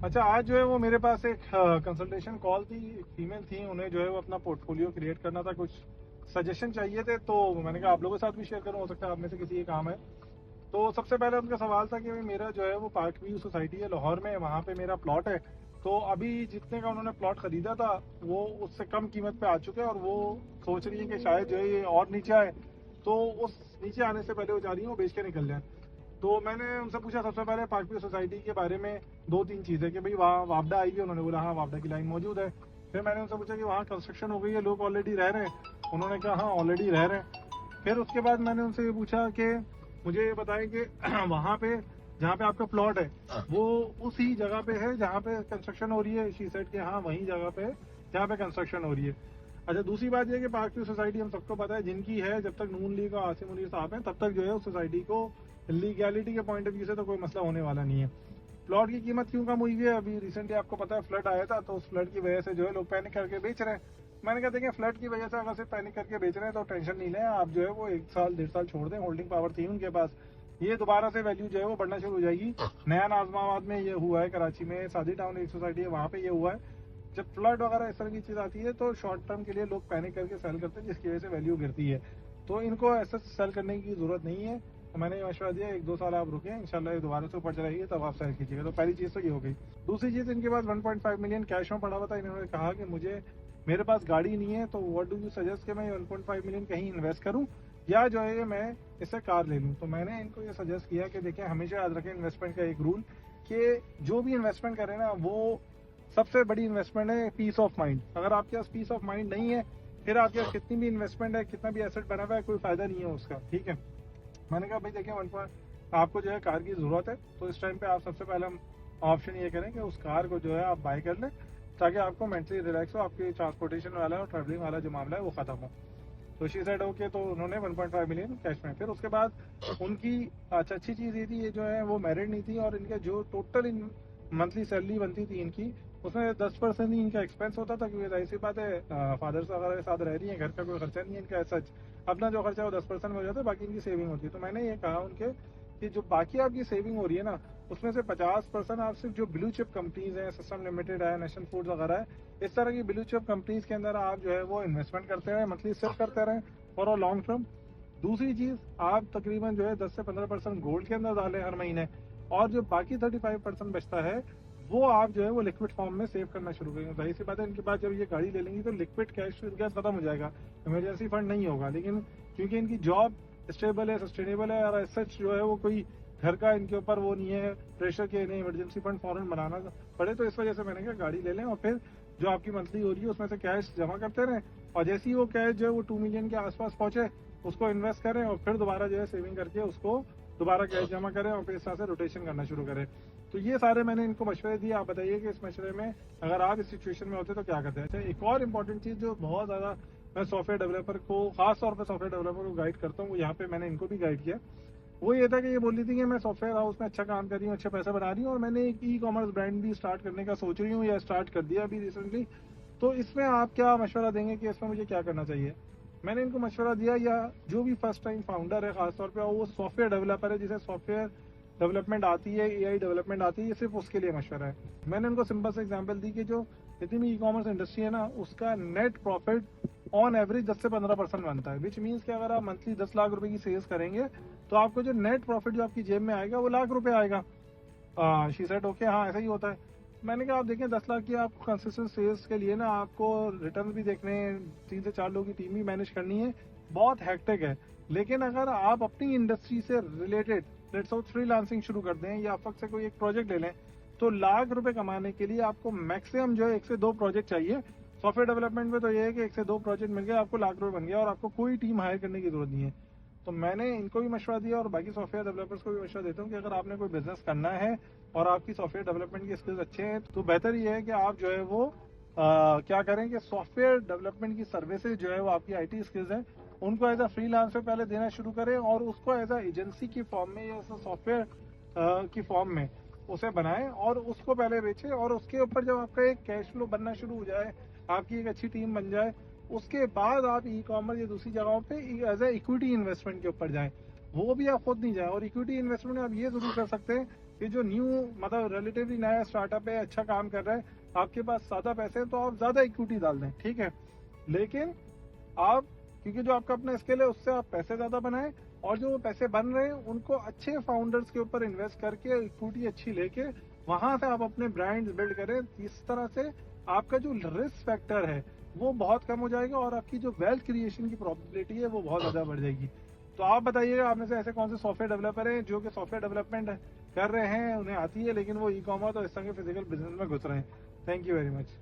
अच्छा, आज जो है वो मेरे पास एक कंसल्टेशन कॉल थी। एक फीमेल थी, उन्हें जो है वो अपना पोर्टफोलियो क्रिएट करना था, कुछ सजेशन चाहिए थे। तो मैंने कहा आप लोगों के साथ भी शेयर करूं, हो सकता है आप में से किसी के काम है। तो सबसे पहले उनका सवाल था कि भाई मेरा जो है वो पार्क व्यू सोसाइटी है लाहौर में, वहाँ पे मेरा प्लॉट है। तो अभी जितने का उन्होंने प्लॉट खरीदा था वो उससे कम कीमत पे आ चुका है, और वो सोच रही है कि शायद जो है ये और नीचे आए। तो उस नीचे आने से पहले वो चाह रही है वो बेच के निकल जाए। तो मैंने उनसे पूछा सबसे पहले पार्क व्यू सोसाइटी के बारे में दो तीन चीज़ें, कि भाई वहाँ वापडा आई है। उन्होंने बोला हाँ वापडा की लाइन मौजूद है। फिर मैंने उनसे पूछा कि वहाँ कंस्ट्रक्शन हो गई है, लोग ऑलरेडी रह रहे हैं। उन्होंने कहा हाँ ऑलरेडी रह रहे हैं। फिर उसके बाद मैंने उनसे ये पूछा कि मुझे ये बताएं कि वहाँ पे जहाँ पे आपका प्लॉट है वो उसी जगह पे है जहाँ पे कंस्ट्रक्शन हो रही है। शी सेड कि हाँ वही जगह पे है जहाँ पे कंस्ट्रक्शन हो रही है। अच्छा, दूसरी बात यह कि पार्क व्यू सोसाइटी हम सबको पता है जिनकी है, जब तक नून लीग और आसिम मुनीर साहब हैं तब तक जो है उस सोसाइटी को लीगैलिटी के पॉइंट ऑफ व्यू से तो कोई मसला होने वाला नहीं है। प्लॉट की कीमत क्यों कम हुई है, अभी रिसेंटली आपको पता है फ्लड आया था, तो उस फ्लड की वजह से जो है लोग पैनिक करके बेच रहे हैं। मैंने कहा देखिए, फ्लड की वजह से अगर सिर्फ पैनिक करके बेच रहे हैं तो टेंशन नहीं लें आप, जो है वो 1 साल 1.5 साल छोड़ दें। होल्डिंग पावर थी उनके पास, ये दोबारा से वैल्यू जो है वो बढ़ना शुरू हो जाएगी। नया नाजमाबाद में ये हुआ है, कराची में सादी टाउन एक सोसाइटी है वहाँ पे ये हुआ है। जब फ्लड वगैरह इस तरह की चीज आती है तो शॉर्ट टर्म के लिए लोग पैनिक करके सेल करते हैं, जिसकी वजह से वैल्यू गिरती है। तो इनको ऐसा सेल करने की जरूरत नहीं है। तो मैंने ये मशवरा दिया 1-2 साल आप रुके, इंशाल्लाह ये दोबारा से ऊपर चलाएगी तब आप सेल कीजिएगा। तो पहली चीज तो ये हो गई। दूसरी चीज, इनके पास 1.5 मिलियन कैश में पड़ा हुआ था। इन्होंने कहा कि मुझे मेरे पास गाड़ी नहीं है, तो व्हाट डू यू सजेस्ट कि मैं 1.5 मिलियन कहीं इन्वेस्ट करूं या जो है मैं इससे कार ले लूं। तो मैंने इनको ये सजेस्ट किया कि देखिए, हमेशा याद रखें इन्वेस्टमेंट का एक रूल, कि जो भी इन्वेस्टमेंट करें ना वो सबसे बड़ी इन्वेस्टमेंट है पीस ऑफ माइंड। अगर आपके पास पीस ऑफ माइंड नहीं है, फिर आपके पास कितनी भी इन्वेस्टमेंट है, कितना भी एसेट बना हुआ है, कोई फायदा नहीं है उसका। ठीक है, मैंने कहा भाई देखिए, आपको जो है कार की जरूरत है, तो इस टाइम पे आप सबसे पहले ऑप्शन ये करें कि उस कार को जो है आप बाय कर लें, ताकि आपको मेंटली रिलैक्स हो, आपकी ट्रांसपोर्टेशन वाला और ट्रैवलिंग वाला जो मामला है वो खत्म हो। तो शी सेड ओके, तो उन्होंने 1.5 मिलियन कैश में। फिर उसके बाद उनकी अच्छी चीज़ ये थी, ये जो है वो मैरिड नहीं थी, और इनका जो टोटल मंथली सैलरी बनती थी इनकी, उसमें 10% ही इनका एक्सपेंस होता था, क्योंकि जाहिर सी बात है फादर वगैरह के साथ रह रही है, घर का कोई खर्चा नहीं है इनका सच। अपना जो खर्चा है वो 10% में हो जाता है, बाकी इनकी सेविंग होती है। तो मैंने ये कहा उनके कि जो बाकी आपकी सेविंग हो रही है ना, उसमें से 50% आप सिर्फ जो ब्लू चिप कंपनीज हैं, सिस्टम लिमिटेड है, नेशनल फूड्स वगैरह है, इस तरह की ब्लू चिप कंपनीज के अंदर आप जो है वो इन्वेस्टमेंट करते रहे, मंथली सेव करते रहे फॉर अ लॉन्ग टर्म। दूसरी चीज, आप तकरीबन जो है 10 से 15% गोल्ड के अंदर डालें हर महीने, और जो बाकी 35% बचता है वो आप जो है वो लिक्विड फॉर्म में सेव करना शुरू करेंगे। जाहिर सी बात है, इनके बाद जब ये गाड़ी ले लेंगी तो लिक्विड कैश इनका खत्म हो जाएगा, इमरजेंसी फंड नहीं होगा। लेकिन क्योंकि इनकी जॉब स्टेबल है, सस्टेनेबल है, और सच जो है वो कोई घर का इनके ऊपर वो नहीं है प्रेशर के इन्हें इमरजेंसी फंड फौरन बनाना पड़े, तो इस वजह से मैंने कहा गाड़ी ले लें, और फिर जो आपकी मंथली हो रही है उसमें से कैश जमा करते रहें, और जैसे ही वो कैश जो है वो 2 मिलियन के आसपास पहुंचे उसको इन्वेस्ट करें, और फिर दोबारा जो है सेविंग करके उसको दोबारा कैश जमा करें, और फिर इस तरह से रोटेशन करना शुरू करें। तो ये सारे मैंने इनको मशवरे दिए। आप बताइए कि इस मशवरे में अगर आप इस सिचुएशन में होते तो क्या करते हैं। अच्छा, एक और इम्पॉर्टेंट चीज़ जो बहुत ज़्यादा मैं सॉफ्टवेयर डेवलपर को, खास तौर पर सॉफ्टवेयर डेवलपर को गाइड करता हूँ, वो यहाँ पे मैंने इनको भी गाइड किया, वो ये था कि ये बोल रही थी कि मैं सॉफ्टवेयर हाउस में अच्छा काम कर रही हूँ, अच्छे पैसे बना रही हूँ, और मैंने एक ई कॉमर्स ब्रांड भी स्टार्ट करने का सोच रही हूँ या स्टार्ट कर दिया अभी रिसेंटली। तो इसमें आप क्या मशवरा देंगे कि इसमें मुझे क्या करना चाहिए। मैंने इनको मशवरा दिया, या जो भी फर्स्ट टाइम फाउंडर है खासतौर पे, वो सॉफ्टवेयर डेवलपर है जिसे सॉफ्टवेयर डेवलपमेंट आती है, एआई डेवलपमेंट आती है, ये सिर्फ उसके लिए मशवरा है। मैंने उनको सिंपल से एग्जांपल दी कि जो जितनी भी ई कॉमर्स इंडस्ट्री है ना, उसका नेट प्रॉफिट ऑन एवरेज 10 से 15% बनता है, विच मीन्स कि अगर आप मंथली 10 लाख रुपए की सेल्स करेंगे तो आपको जो नेट प्रॉफिट जो आपकी जेब में आएगा वो लाख रुपए आएगा। शी सेड ओके, हाँ ऐसा ही होता है। मैंने कहा आप देखें, 10 लाख की आपको कंसिस्टेंट सेल्स के लिए ना आपको रिटर्न भी देखने हैं, 3 से 4 लोगों की टीम भी मैनेज करनी है, बहुत हैक्टिक है। लेकिन अगर आप अपनी इंडस्ट्री से रिलेटेड लेट्स सपोज फ्रीलांसिंग शुरू कर दें, या फक से कोई एक प्रोजेक्ट ले लें, तो लाख रुपए कमाने के लिए आपको मैक्सिमम जो है 1 से 2 प्रोजेक्ट चाहिए। सॉफ्टवेयर डेवलपमेंट में तो ये है कि 1 से 2 प्रोजेक्ट मिल गए आपको लाख रुपए बन गया, और आपको कोई टीम हायर करने की जरूरत नहीं है। तो मैंने इनको भी मशवरा दिया, और बाकी सॉफ्टवेयर डेवलपर्स को भी मशवरा देता हूँ कि अगर आपने कोई बिजनेस करना है और आपकी सॉफ्टवेयर डेवलपमेंट के स्किल्स अच्छे हैं, तो बेहतर ये है कि आप जो है वो क्या करें कि सॉफ्टवेयर डेवलपमेंट की सर्विसेज जो है वो आपकी आईटी स्किल्स हैं उनको एज अ फ्रीलांस पे पहले देना शुरू करें, और उसको एज अ एजेंसी की फॉर्म में या सॉफ्टवेयर की फॉर्म में उसे बनाएं, और उसको पहले बेचें, और उसके ऊपर जब आपका एक कैश फ्लो बनना शुरू हो जाए, आपकी एक अच्छी टीम बन जाए, उसके बाद आप ई कॉमर्स या दूसरी जगहों पे एज ए इक्विटी इन्वेस्टमेंट के ऊपर जाएं। वो भी आप खुद नहीं जाएं, और इक्विटी इन्वेस्टमेंट में आप ये जरूर कर सकते हैं कि जो न्यू मतलब रिलेटिवली नया स्टार्टअप है, अच्छा काम कर रहा है, आपके पास ज्यादा पैसे हैं तो आप ज्यादा इक्विटी डाल दें, ठीक है। लेकिन आप, क्योंकि जो आपका अपना स्किल है उससे आप पैसे ज्यादा बनाएं, और जो पैसे बन रहे हैं उनको अच्छे फाउंडर्स के ऊपर इन्वेस्ट करके इक्विटी अच्छी लेके वहां से आप अपने ब्रांड्स बिल्ड करें। इस तरह से आपका जो रिस्क फैक्टर है वो बहुत कम हो जाएगा और आपकी जो वेल्थ क्रिएशन की प्रोबेबिलिटी है वो बहुत ज्यादा बढ़ जाएगी। तो आप बताइएगा, आप में से ऐसे कौन से सॉफ्टवेयर डेवलपर हैं जो कि सॉफ्टवेयर डेवलपमेंट कर रहे हैं, उन्हें आती है, लेकिन वो ई कॉमर्स और इस तरह के फिजिकल बिजनेस में घुस रहे हैं। Thank you very much.